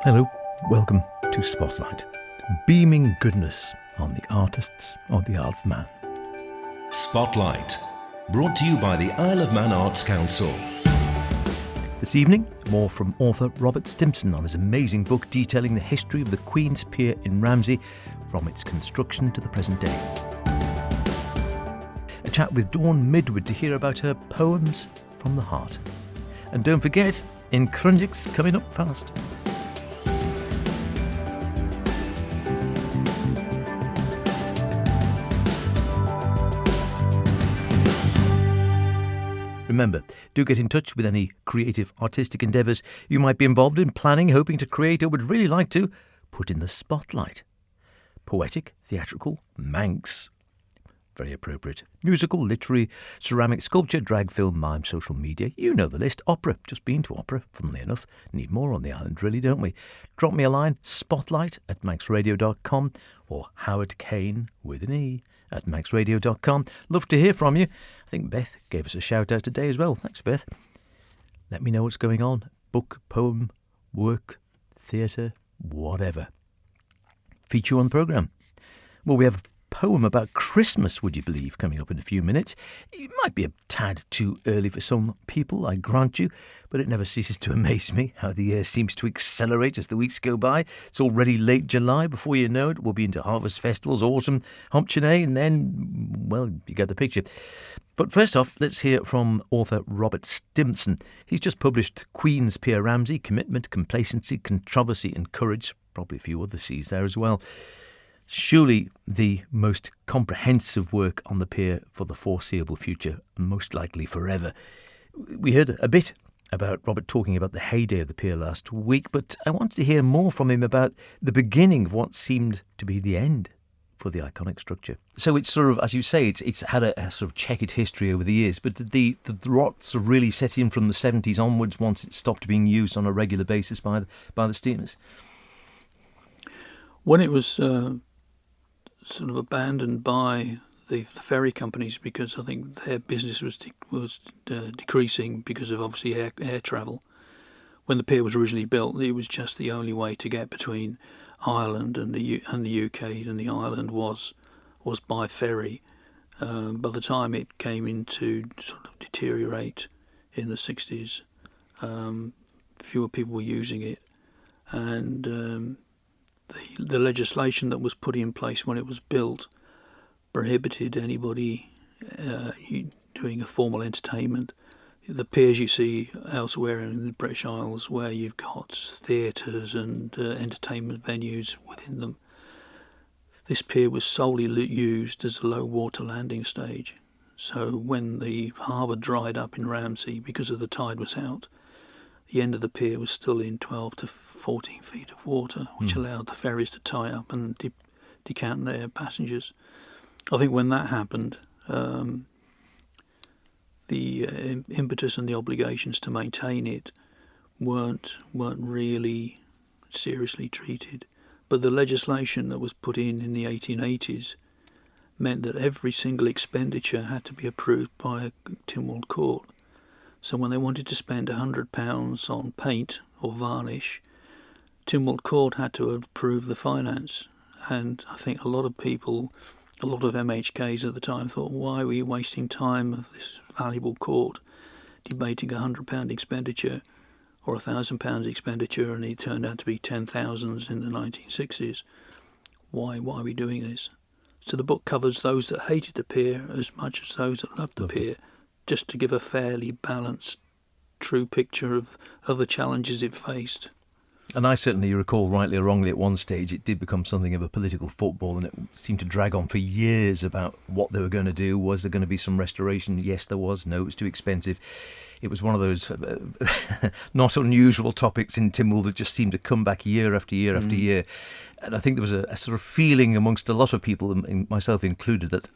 Hello, welcome to Spotlight, beaming goodness on the artists of the Isle of Man. Spotlight, brought to you by the Isle of Man Arts Council. This evening, more from author Robert Stimpson on his amazing book detailing the history of the Queens Pier in Ramsey from its construction to the present day. A chat with Dawn Midwood to hear about her poems from the heart. And don't forget, Yn Chrunniaight's coming up fast. Remember, do get in touch with any creative artistic endeavours you might be involved in, planning, hoping to create, or would really like to put in the spotlight. Poetic, theatrical, Manx. Very appropriate. Musical, literary, ceramic, sculpture, drag, film, mime, social media. You know the list. Opera. Just been to opera, funnily enough. Need more on the island, really, don't we? Drop me a line, spotlight@maxradio.com or Howard Kane with an E at maxradio.com. Love to hear from you. I think Beth gave us a shout out today as well. Thanks, Beth. Let me know what's going on. Book, poem, work, theatre, whatever. Feature on the programme. Well, we have a poem about Christmas, would you believe, coming up in a few minutes. It might be a tad too early for some people, I grant you, but it never ceases to amaze me how the year seems to accelerate as the weeks go by. It's already late July. Before you know it, we'll be into harvest festivals, autumn, Humpchinay, and then, well, you get the picture. But first off, let's hear from author Robert Stimpson. He's just published Queens Pier Ramsey, Commitment, Complacency, Controversy and Courage. Probably a few other C's there as well. Surely the most comprehensive work on the pier for the foreseeable future, most likely forever. We heard a bit about Robert talking about the heyday of the pier last week, but I wanted to hear more from him about the beginning of what seemed to be the end for the iconic structure. So it's sort of, as you say, it's had a sort of checkered history over the years, but the rots are really set in from the 70s onwards once it stopped being used on a regular basis by the steamers. When it was sort of abandoned by the ferry companies, because I think their business was decreasing because of obviously air travel. When the pier was originally built, it was just the only way to get between Ireland and the UK and the island was by ferry. By the time it came into sort of deteriorate in the 60s, fewer people were using it, and the legislation that was put in place when it was built prohibited anybody doing a formal entertainment. The piers you see elsewhere in the British Isles, where you've got theatres and entertainment venues within them, this pier was solely used as a low water landing stage. So when the harbour dried up in Ramsey because of the tide was out, the end of the pier was still in 12 to 14 feet of water, which allowed the ferries to tie up and decant their passengers. I think when that happened, the impetus and the obligations to maintain it weren't really seriously treated. But the legislation that was put in the 1880s meant that every single expenditure had to be approved by a Tynwald court. So when they wanted to spend £100 on paint or varnish, Tynwald Court had to approve the finance. And I think a lot of people, a lot of MHKs at the time thought, why were you wasting time of this valuable court debating £100 expenditure or £1,000 expenditure, and it turned out to be 10,000s in the 1960s. Why are we doing this? So the book covers those that hated the pier as much as those that loved the pier, just to give a fairly balanced, true picture of the challenges it faced. And I certainly recall, rightly or wrongly, at one stage it did become something of a political football, and it seemed to drag on for years about what they were going to do. Was there going to be some restoration? Yes, there was. No, it was too expensive. It was one of those not unusual topics in Tynwald that just seemed to come back year after year after year. And I think there was a sort of feeling amongst a lot of people, myself included, that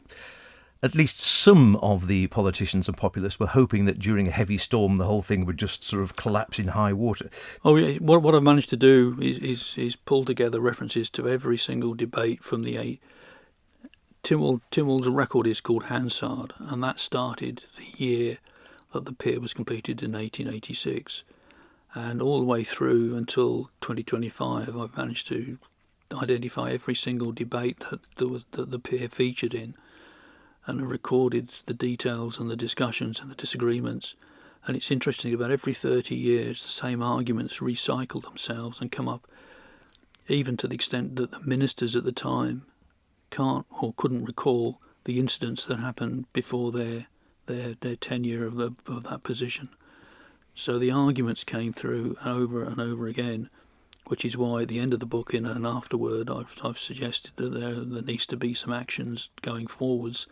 at least some of the politicians and populists were hoping that during a heavy storm the whole thing would just sort of collapse in high water. Oh yeah, what I've managed to do is pull together references to every single debate from the Tynwald's record is called Hansard, and that started the year that the pier was completed in 1886. And all the way through until 2025, I've managed to identify every single debate that the Pier featured in, and have recorded the details and the discussions and the disagreements. And it's interesting, about every 30 years, the same arguments recycle themselves and come up, even to the extent that the ministers at the time can't or couldn't recall the incidents that happened before their tenure of that position. So the arguments came through over and over again, which is why at the end of the book, in an afterword, I've suggested that there needs to be some actions going forwards,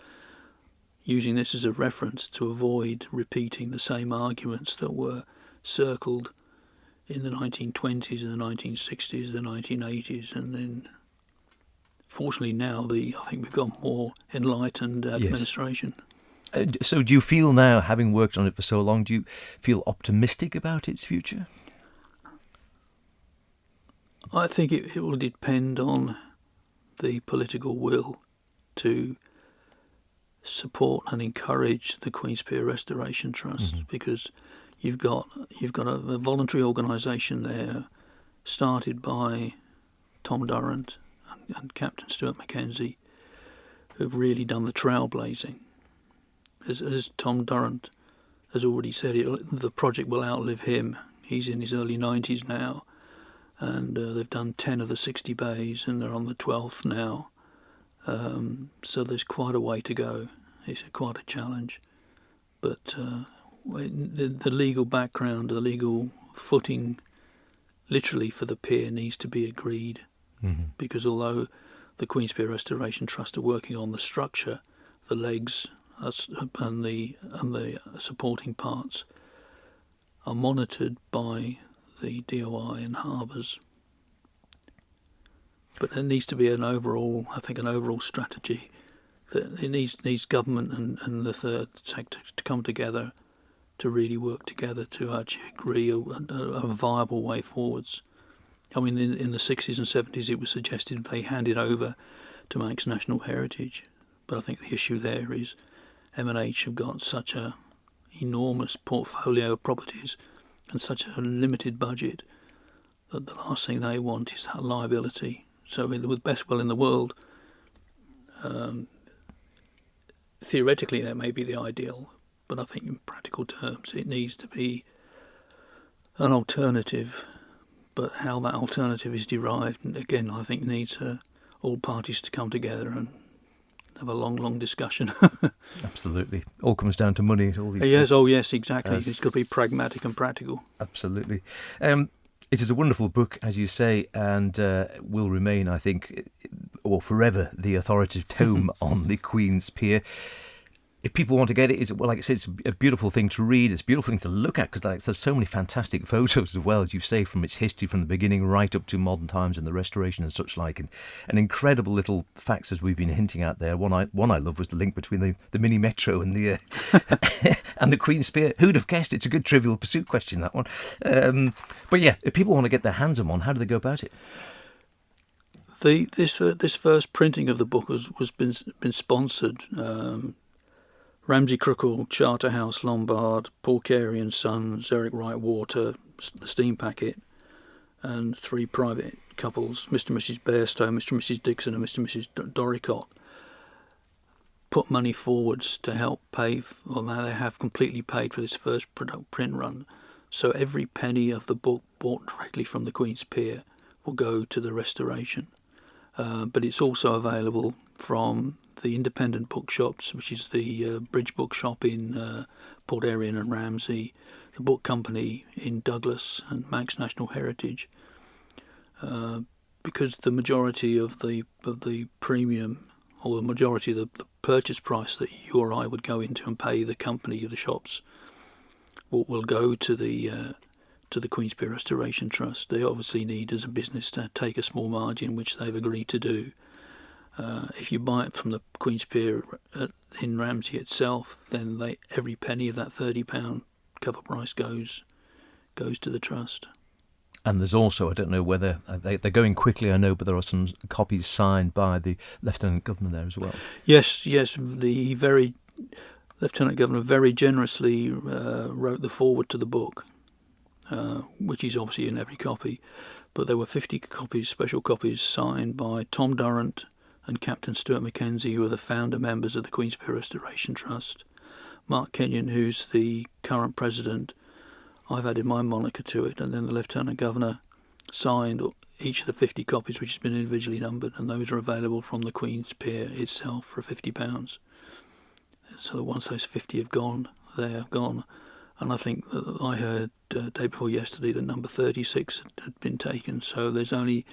using this as a reference to avoid repeating the same arguments that were circled in the 1920s and the 1960s, the 1980s, and then fortunately now I think we've got more enlightened administration. Yes. So do you feel now, having worked on it for so long, do you feel optimistic about its future? I think it will depend on the political will to support and encourage the Queens Pier Restoration Trust, because you've got a voluntary organisation there, started by Tom Durrant and Captain Stuart Mackenzie, who've really done the trailblazing. As Tom Durrant has already said, the project will outlive him. He's in his early 90s now, and they've done 10 of the 60 bays, and they're on the 12th now. So there's quite a way to go. It's quite a challenge. But the legal background, the legal footing, literally for the pier, needs to be agreed. Because although the Queens Pier Restoration Trust are working on the structure, the legs and the supporting parts are monitored by the DOI and Harbours. But there needs to be an overall strategy. That it needs government and the third sector to come together, to really work together to actually agree a viable way forwards. I mean, in the 60s and 70s, it was suggested they hand it over to Manx National Heritage. But I think the issue there is M&H have got such an enormous portfolio of properties and such a limited budget that the last thing they want is that liability. So with best will in the world, theoretically that may be the ideal, but I think in practical terms it needs to be an alternative. But how that alternative is derived, again, I think needs all parties to come together and have a long discussion. Absolutely. All comes down to money. All these yes, yes, exactly. It's got to be pragmatic and practical. Absolutely. It is a wonderful book, as you say, and will remain, I think, or forever, the authoritative tome on the Queen's Pier. If people want to get it, like I said, it's a beautiful thing to read. It's a beautiful thing to look at, because there's so many fantastic photos as well, as you say, from its history, from the beginning right up to modern times and the restoration and such like, and incredible little facts, as we've been hinting at there. One I love was the link between the mini metro and the and the Queen's Pier. Who'd have guessed? It's a good Trivial Pursuit question, that one. But yeah, if people want to get their hands on one, how do they go about it? This first printing of the book was been sponsored. Ramsey Crookall, Charterhouse Lombard, Paul Carey and Sons, Eric Wright Water, the Steam Packet, and 3 private couples, Mr. and Mrs. Bairstow, Mr. and Mrs. Dixon and Mr. and Mrs. Doricott, put money forwards to help pay, now they have completely paid for this first print run. So every penny of the book bought directly from the Queen's Pier will go to the restoration. But it's also available from the independent bookshops, which is the Bridge Bookshop in Port Erin and Ramsey, the Book Company in Douglas and Manx National Heritage, because the majority of the premium, or the majority of the purchase price that you or I would go into and pay the company, the shops, will go to the Queens Pier Restoration Trust. They obviously need, as a business, to take a small margin, which they've agreed to do. If you buy it from the Queen's Pier in Ramsey itself, then every penny of that £30 cover price goes to the trust. And there's also, I don't know whether they're going quickly, I know, but there are some copies signed by the Lieutenant Governor there as well. Yes, the Lieutenant Governor very generously wrote the foreword to the book, which is obviously in every copy. But there were 50 copies, special copies, signed by Tom Durrant and Captain Stuart Mackenzie, who are the founder members of the Queens Pier Restoration Trust. Mark Kenyon, who's the current president, I've added my moniker to it, and then the Lieutenant Governor signed each of the 50 copies, which has been individually numbered, and those are available from the Queen's Pier itself for £50. So that once those 50 have gone, they are gone. And I think that I heard day before yesterday that number 36 had been taken, so there's only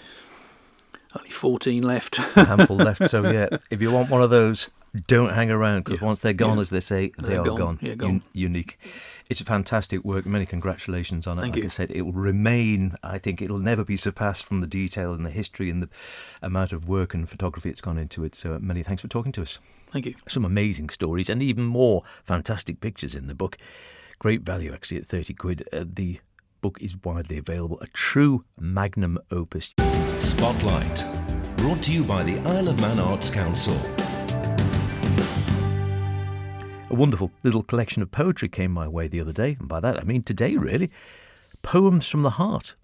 14 left. A handful left, so yeah, if you want one of those, don't hang around, because once they're gone, as they say, they are gone. Yeah, gone. Unique. It's a fantastic work. Many congratulations on it. Thank like you. I said, it will remain, I think it'll never be surpassed from the detail and the history and the amount of work and photography that's gone into it. So many thanks for talking to us. Thank you. Some amazing stories and even more fantastic pictures in the book. Great value, actually, at £30. The book is widely available. A true magnum opus. Spotlight, brought to you by the Isle of Man Arts Council. A wonderful little collection of poetry came my way the other day, and by that I mean today, really. Poems from the Heart.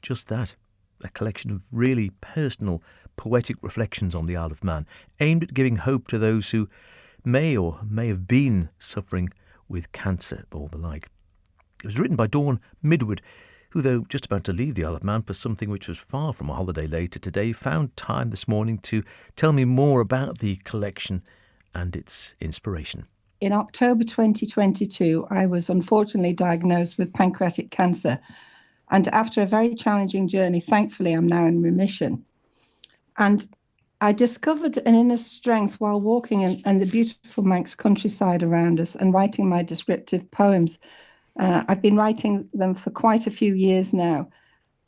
Just that. A collection of really personal, poetic reflections on the Isle of Man, aimed at giving hope to those who may have been suffering with cancer or the like. It was written by Dawn Midwood, who, though just about to leave the Isle of Man for something which was far from a holiday later today, found time this morning to tell me more about the collection and its inspiration. In October 2022, I was unfortunately diagnosed with pancreatic cancer. And after a very challenging journey, thankfully, I'm now in remission. And I discovered an inner strength while walking in the beautiful Manx countryside around us and writing my descriptive poems. I've been writing them for quite a few years now.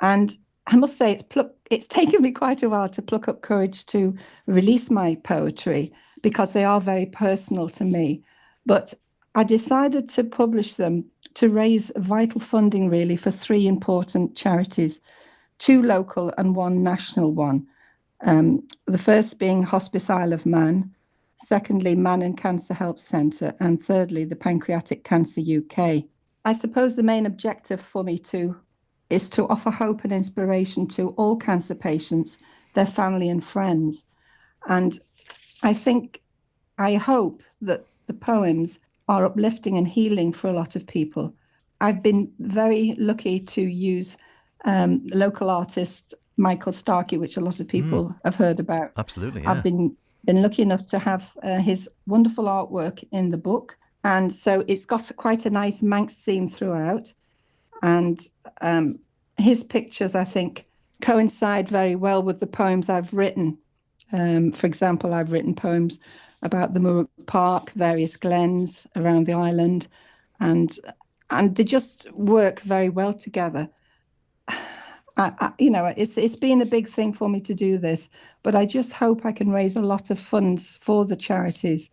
And I must say, it's taken me quite a while to pluck up courage to release my poetry because they are very personal to me. But I decided to publish them to raise vital funding, really, for 3 important charities, 2 local and 1 national one. The first being Hospice Isle of Man, secondly, Man and Cancer Help Centre, and thirdly, the Pancreatic Cancer UK. I suppose the main objective for me is to offer hope and inspiration to all cancer patients, their family and friends. And I hope that the poems are uplifting and healing for a lot of people. I've been very lucky to use local artist Michael Starkey, which a lot of people have heard about. Absolutely, yeah. I've been lucky enough to have his wonderful artwork in the book. And so it's got quite a nice Manx theme throughout. And his pictures, I think, coincide very well with the poems I've written. For example, I've written poems about the Moorrook Park, various glens around the island, and they just work very well together. It's been a big thing for me to do this, but I just hope I can raise a lot of funds for the charities,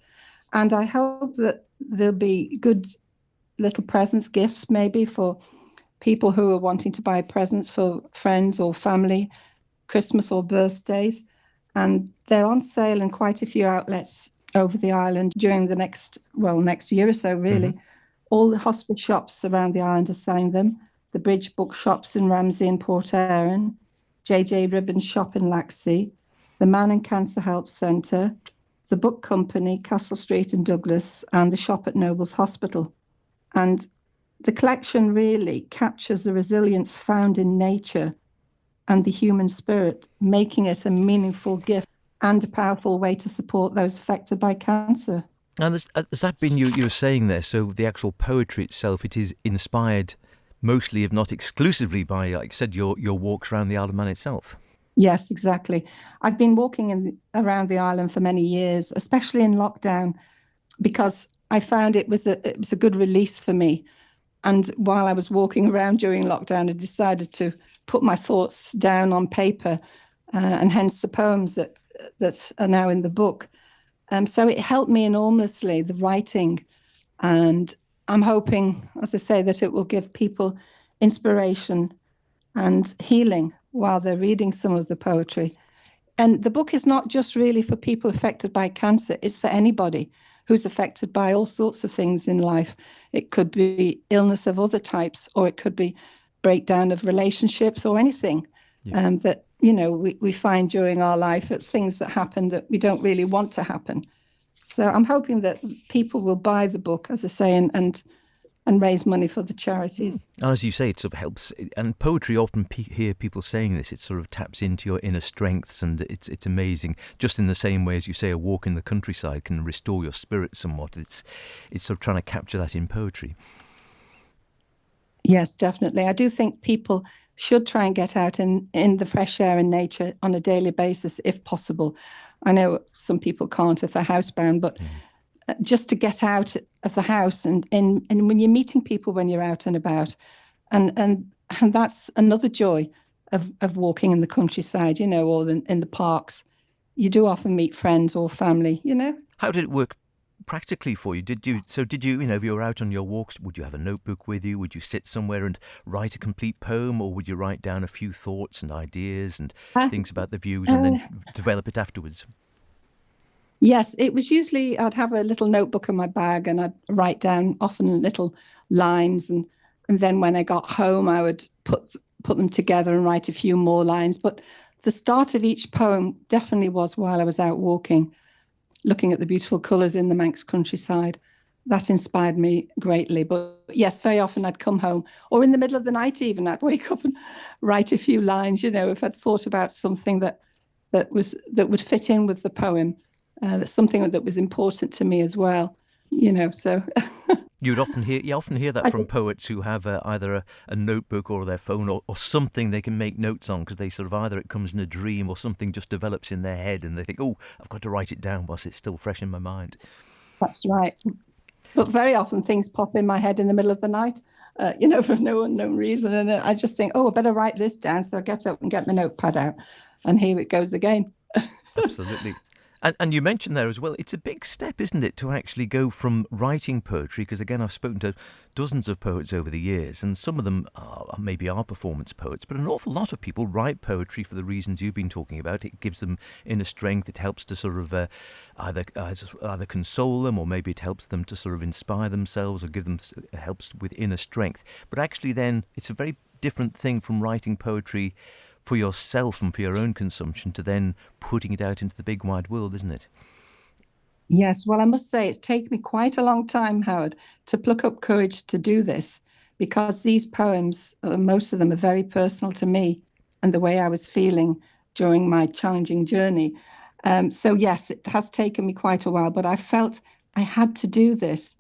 and I hope that there'll be good little presents, gifts maybe for people who are wanting to buy presents for friends or family, Christmas or birthdays, and they're on sale in quite a few outlets over the island during the next year or so, really. Mm-hmm. All the hospice shops around the island are selling them. The Bridge Bookshops in Ramsey and Port Erin, JJ Ribbon's shop in Laxey, the Man and Cancer Help Centre, the Book Company, Castle Street in Douglas, and the shop at Nobles Hospital. And the collection really captures the resilience found in nature and the human spirit, making it a meaningful gift and a powerful way to support those affected by cancer. And has that been you were saying there? So the actual poetry itself, it is inspired mostly, if not exclusively, by, like you said, your walks around the Isle of Man itself. Yes, exactly. I've been walking around the island for many years, especially in lockdown, because I found it was a good release for me. And while I was walking around during lockdown, I decided to put my thoughts down on paper, and hence the poems that are now in the book. So it helped me enormously, the writing, and I'm hoping, as I say, that it will give people inspiration and healing while they're reading some of the poetry. And the book is not just really for people affected by cancer, it's for anybody who's affected by all sorts of things in life. It could be illness of other types, or it could be breakdown of relationships or anything that, we find during our life, at things that happen that we don't really want to happen. So I'm hoping that people will buy the book, as I say, and raise money for the charities. As you say, it sort of helps. And poetry, often hear people saying this, it sort of taps into your inner strengths, and it's amazing. Just in the same way as you say, a walk in the countryside can restore your spirit somewhat. It's sort of trying to capture that in poetry. Yes, definitely. I do think people should try and get out in the fresh air and nature on a daily basis, if possible. I know some people can't if they're housebound, but just to get out of the house and when you're meeting people when you're out and about, and that's another joy of walking in the countryside, or in the parks. You do often meet friends or family, How did it work practically for you? Did you, if you were out on your walks, would you have a notebook with you? Would you sit somewhere and write a complete poem, or would you write down a few thoughts and ideas and things about the views and then develop it afterwards? Yes, it was usually I'd have a little notebook in my bag and I'd write down often little lines, and then when I got home I would put them together and write a few more lines. But the start of each poem definitely was while I was out walking, looking at the beautiful colours in the Manx countryside. That inspired me greatly. But yes, very often I'd come home, or in the middle of the night even, I'd wake up and write a few lines, if I'd thought about something that would fit in with the poem. That's something that was important to me as well, so. You often hear that from poets who have either a notebook or their phone or something they can make notes on, because they sort of either it comes in a dream or something just develops in their head and they think, oh, I've got to write it down whilst it's still fresh in my mind. That's right. But very often things pop in my head in the middle of the night, for no unknown reason. And I just think, I better write this down. So I get up and get my notepad out and here it goes again. Absolutely. And you mentioned there as well, it's a big step, isn't it, to actually go from writing poetry, because again, I've spoken to dozens of poets over the years, and some of them maybe are performance poets, but an awful lot of people write poetry for the reasons you've been talking about. It gives them inner strength, it helps to sort of either console them, or maybe it helps them to sort of inspire themselves, or helps with inner strength. But actually then, it's a very different thing from writing poetry for yourself and for your own consumption to then putting it out into the big wide world, isn't it? Yes, well, I must say it's taken me quite a long time, Howard, to pluck up courage to do this, because these poems, most of them are very personal to me and the way I was feeling during my challenging journey. So yes, it has taken me quite a while, but I felt I had to do this.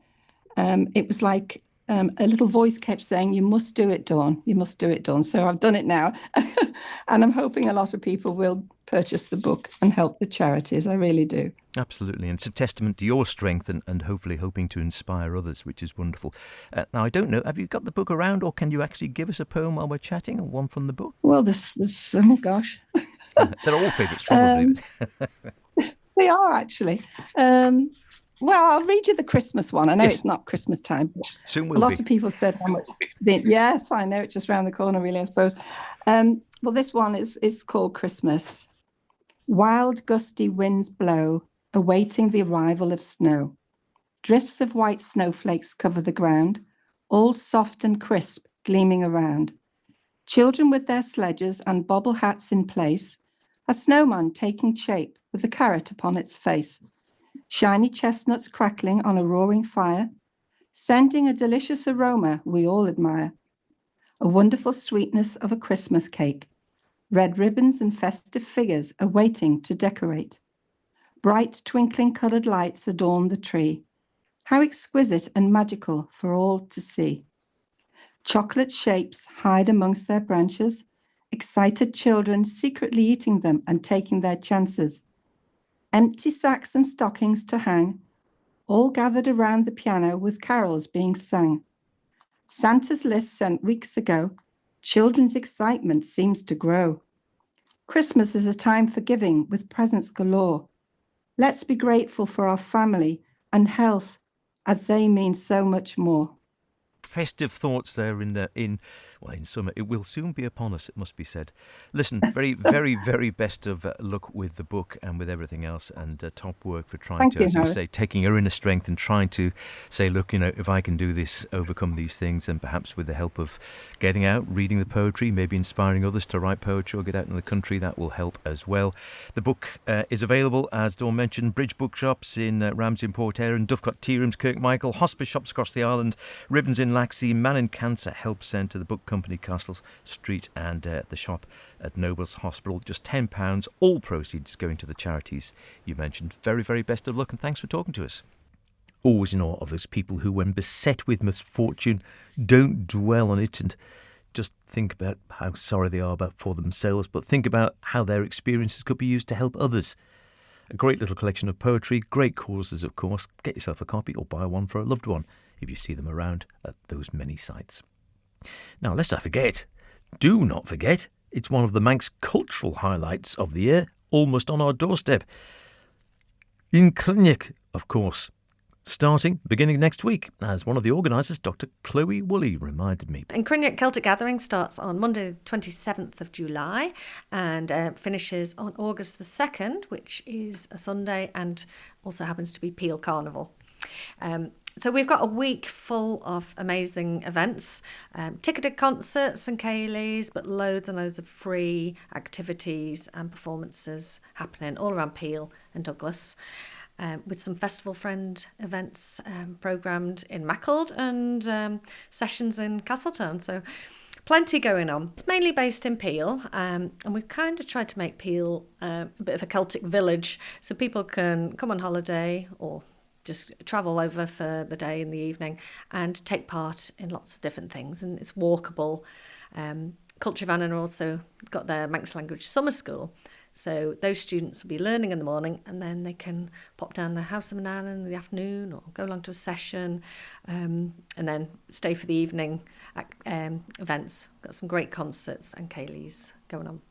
It was like a little voice kept saying, you must do it, Dawn. You must do it, Dawn. So I've done it now. And I'm hoping a lot of people will purchase the book and help the charities. I really do. Absolutely. And it's a testament to your strength and hopefully hoping to inspire others, which is wonderful. Now, I don't know, have you got the book around, or can you actually give us a poem while we're chatting, or one from the book? Well, this oh gosh. They're all favourites, probably. They are, actually. Well, I'll read you the Christmas one. I know It's not Christmas time. Soon will be. A lot be. of people said how much. Yes, I know. It's just around the corner, really, I suppose. Well, this one is called Christmas. Wild, gusty winds blow, awaiting the arrival of snow. Drifts of white snowflakes cover the ground, all soft and crisp, gleaming around. Children with their sledges and bobble hats in place. A snowman taking shape with a carrot upon its face. Shiny chestnuts crackling on a roaring fire, sending a delicious aroma we all admire. A wonderful sweetness of a Christmas cake. Red ribbons and festive figures are waiting to decorate. Bright twinkling coloured lights adorn the tree. How exquisite and magical for all to see. Chocolate shapes hide amongst their branches, excited children secretly eating them and taking their chances. Empty sacks and stockings to hang, all gathered around the piano with carols being sung. Santa's list sent weeks ago, children's excitement seems to grow. Christmas is a time for giving with presents galore. Let's be grateful for our family and health, as they mean so much more. Festive thoughts there in Well, in summer, it will soon be upon us, it must be said. Listen, very, very, very best of luck with the book and with everything else, and top work for trying Thank to, you, as you Howard. say, taking your inner strength and trying to say, look, if I can do this, overcome these things, and perhaps with the help of getting out, reading the poetry, maybe inspiring others to write poetry or get out in the country, that will help as well. The book is available, as Dawn mentioned, Bridge Bookshops in Ramsey and Port Erin, Dovecot Tea Rooms, Kirkmichael, hospice shops across the island, Ribbons in Laxey, Man in Cancer Help Centre, the Book Company, Castle Street, and the shop at Nobles Hospital. Just £10, all proceeds going to the charities you mentioned. Very, very best of luck, and thanks for talking to us. Always in awe of those people who, when beset with misfortune, don't dwell on it and just think about how sorry they are for themselves, but think about how their experiences could be used to help others. A great little collection of poetry, great causes, of course. Get yourself a copy or buy one for a loved one if you see them around at those many sites. Now, lest I forget, do not forget, it's one of the Manx cultural highlights of the year, almost on our doorstep. Yn Chrunniaght, of course, beginning next week, as one of the organisers, Dr. Chloe Woolley, reminded me. Yn Chrunniaght Celtic Gathering starts on Monday, 27th of July, and finishes on August the 2nd, which is a Sunday, and also happens to be Peel Carnival. So we've got a week full of amazing events, ticketed concerts and ceilidhs, but loads and loads of free activities and performances happening all around Peel and Douglas, with some festival friend events programmed in Maccled and sessions in Castletown. So plenty going on. It's mainly based in Peel, and we've kind of tried to make Peel a bit of a Celtic village, so people can come on holiday or just travel over for the day and the evening and take part in lots of different things. And it's walkable. Culture Van are also got their Manx language summer school. So those students will be learning in the morning, and then they can pop down the House of Manan in the afternoon or go along to a session, and then stay for the evening events. Got some great concerts and ceilidhs going on.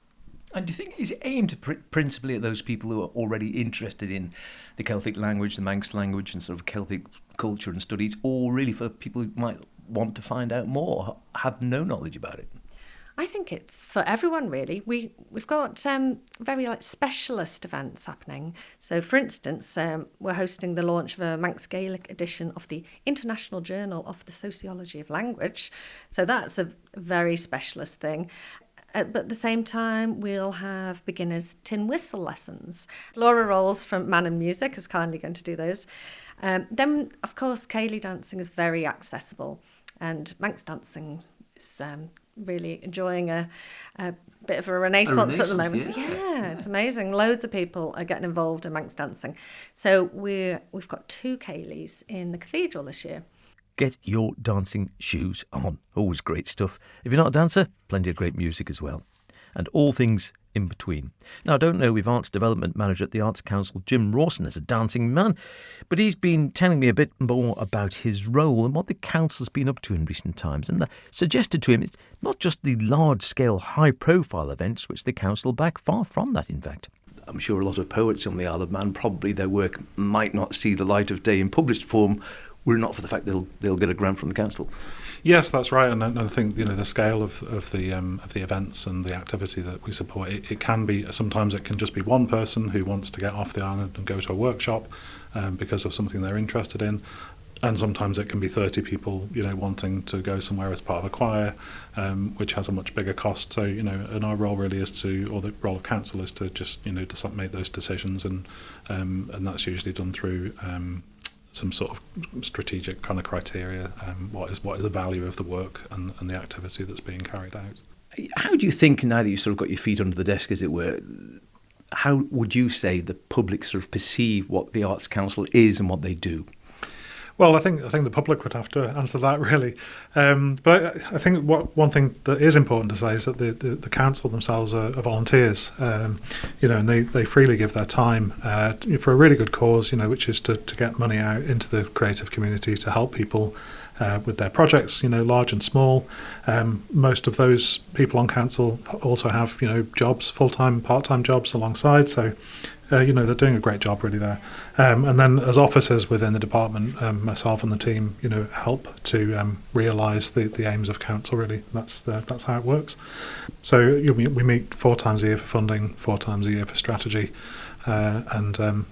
And do you think is it aimed principally at those people who are already interested in the Celtic language, the Manx language, and sort of Celtic culture and studies, or really for people who might want to find out more, have no knowledge about it? I think it's for everyone, really. We've got very specialist events happening. So, for instance, we're hosting the launch of a Manx Gaelic edition of the International Journal of the Sociology of Language. So that's a very specialist thing. But at the same time, we'll have beginners tin whistle lessons. Laura Rolls from Man and Music is kindly going to do those. Then, of course, ceilidh dancing is very accessible, and Manx dancing is really enjoying a bit of a renaissance at the moment. Yeah, it's amazing. Loads of people are getting involved in Manx dancing. So we've got 2 ceilidhs in the cathedral this year. Get your dancing shoes on. Always great stuff. If you're not a dancer, plenty of great music as well. And all things in between. Now, I don't know if Arts Development Manager at the Arts Council, Jim Rawson, is a dancing man, but he's been telling me a bit more about his role and what the council's been up to in recent times. And I suggested to him it's not just the large-scale, high-profile events which the council back, far from that, in fact. I'm sure a lot of poets on the Isle of Man, probably their work might not see the light of day in published form, were it not for the fact they'll get a grant from the council. Yes, that's right, and I think the scale of the events and the activity that we support, it can be, sometimes it can just be one person who wants to get off the island and go to a workshop because of something they're interested in, and sometimes it can be 30 people wanting to go somewhere as part of a choir, which has a much bigger cost. So and our role really is or the role of council is to just to make those decisions, and that's usually done through some sort of strategic kind of criteria. What is the value of the work and the activity that's being carried out? How do you think, now that you've sort of got your feet under the desk, as it were, how would you say the public sort of perceive what the Arts Council is and what they do? Well, I think the public would have to answer that, really. But I think one thing that is important to say is that the council themselves are volunteers, and they freely give their time for a really good cause, which is to get money out into the creative community to help people with their projects, large and small. Most of those people on council also have, jobs, full-time, part-time jobs alongside. So They're doing a great job really there. And then as officers within the department, myself and the team, help to realise the aims of council really. That's how it works. So we meet 4 times a year for funding, 4 times a year for strategy. Looking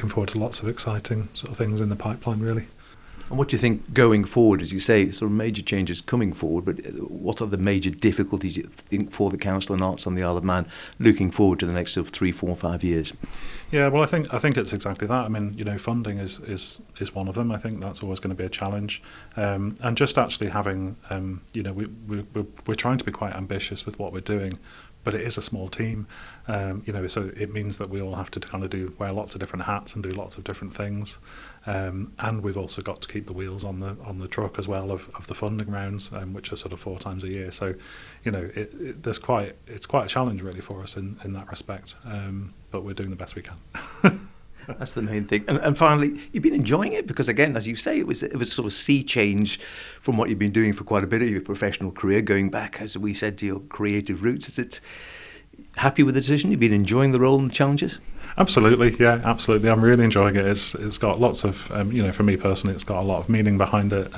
forward to lots of exciting sort of things in the pipeline really. And what do you think going forward, as you say, sort of major changes coming forward, but what are the major difficulties you think for the Council and Arts on the Isle of Man looking forward to the next sort of 3, 4, 5 years? Yeah, well, I think it's exactly that. I mean, funding is one of them. I think that's always going to be a challenge, and just actually having, we're trying to be quite ambitious with what we're doing, but it is a small team, so it means that we all have to kind of wear lots of different hats and do lots of different things. And we've also got to keep the wheels on the truck as well of the funding rounds, which are sort of 4 times a year. So, it's quite a challenge really for us in that respect. But we're doing the best we can. That's the main thing. And finally, you've been enjoying it because, again, as you say, it was sort of sea change from what you've been doing for quite a bit of your professional career, going back, as we said, to your creative roots. Is it happy with the decision? You've been enjoying the role and the challenges? Absolutely, yeah, absolutely. I'm really enjoying it. It's got lots of, for me personally, it's got a lot of meaning behind it.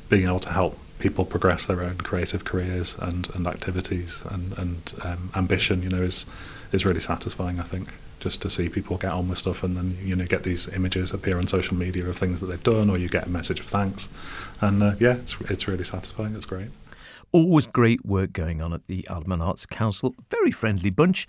Being able to help people progress their own creative careers and activities and ambition, is really satisfying, I think. Just to see people get on with stuff and then, get these images appear on social media of things that they've done, or you get a message of thanks. And it's really satisfying. It's great. Always great work going on at the Isle of Man Arts Council. Very friendly bunch.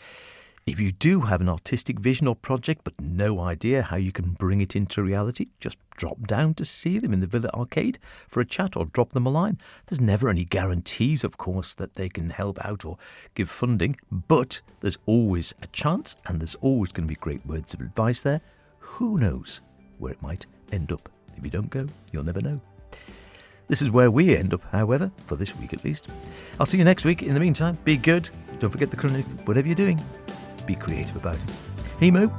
If you do have an artistic vision or project but no idea how you can bring it into reality, just drop down to see them in the Villa Arcade for a chat or drop them a line. There's never any guarantees, of course, that they can help out or give funding, but there's always a chance and there's always going to be great words of advice there. Who knows where it might end up? If you don't go, you'll never know. This is where we end up, however, for this week at least. I'll see you next week. In the meantime, be good. Don't forget the Chronic. Whatever you're doing, be creative about it. Hemo.